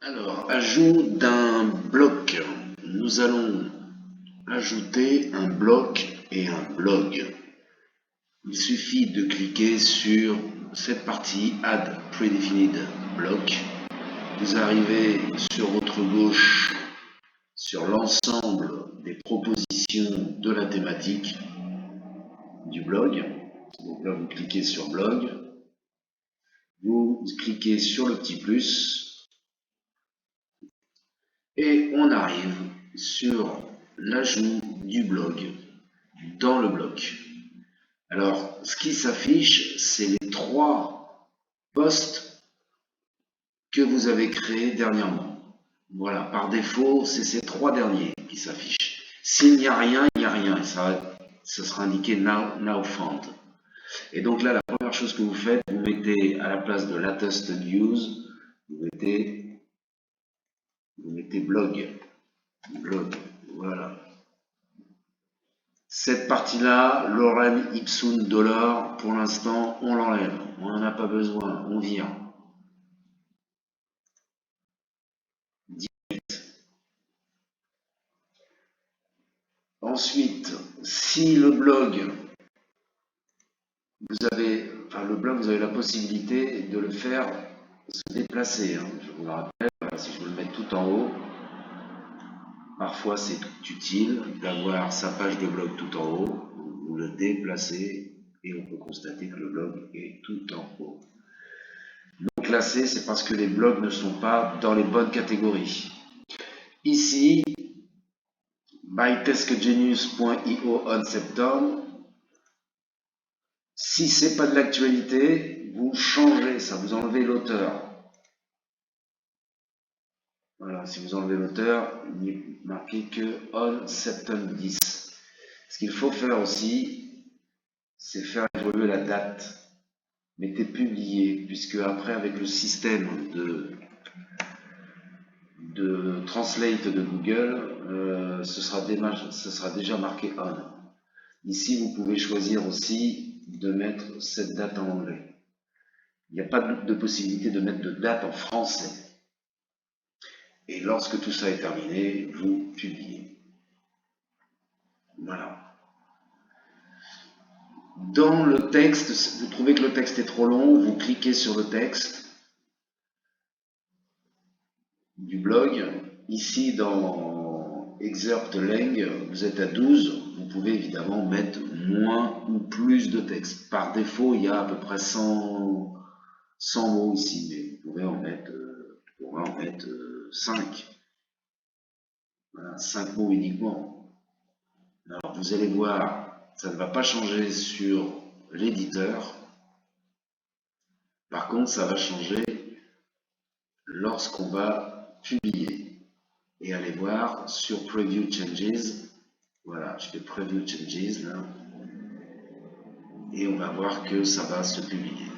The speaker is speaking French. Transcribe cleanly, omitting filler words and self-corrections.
Alors, ajout d'un bloc. Nous allons ajouter un bloc et un blog. Il suffit de cliquer sur cette partie Add Predefined Block. Vous arrivez sur votre gauche sur l'ensemble des propositions de la thématique du blog. Donc là, vous cliquez sur blog. Vous cliquez sur le petit plus et on arrive sur l'ajout du blog dans le bloc. Alors, ce qui s'affiche, c'est les 3 posts que vous avez créés dernièrement. Voilà, par défaut, c'est ces 3 derniers qui s'affichent. S'il n'y a rien, il n'y a rien. Et ça sera indiqué now found. Et donc là, la première chose que vous faites, vous mettez à la place de latest news, vous mettez blog. Blog, voilà. Cette partie-là, lorem ipsum dolor, pour l'instant, on l'enlève. On n'en a pas besoin, on vire. Ensuite, si le blog, vous avez la possibilité de le faire se déplacer. Je vous le rappelle, si je veux le mettre tout en haut, parfois c'est utile d'avoir sa page de blog tout en haut. Vous le déplacez et on peut constater que le blog est tout en haut. Non classé, c'est parce que les blogs ne sont pas dans les bonnes catégories. Ici, myteskgenius.io on Septembre. Si c'est pas de l'actualité, vous changez ça, vous enlevez l'auteur. Voilà, si vous enlevez l'auteur, il n'est marqué que on septembre 10. Ce qu'il faut faire aussi, c'est faire évoluer la date. Mettez publié, puisque après, avec le système de translate de Google, ce sera déjà marqué on. Ici, vous pouvez choisir aussi de mettre cette date en anglais. Il n'y a pas de possibilité de mettre de date en français. Et lorsque tout ça est terminé, vous publiez. Voilà. Dans le texte, vous trouvez que le texte est trop long, vous cliquez sur le texte du blog. Ici, dans Excerpt Length, vous êtes à 12. Vous pouvez évidemment mettre moins ou plus de texte. Par défaut, il y a à peu près 100 mots ici, mais vous pouvez en mettre, 5. Voilà, 5 mots uniquement. Alors, vous allez voir, ça ne va pas changer sur l'éditeur. Par contre, ça va changer lorsqu'on va publier. Et allez voir sur Preview Changes. Voilà, je fais Preview Changes là. Et on va voir que ça va se publier.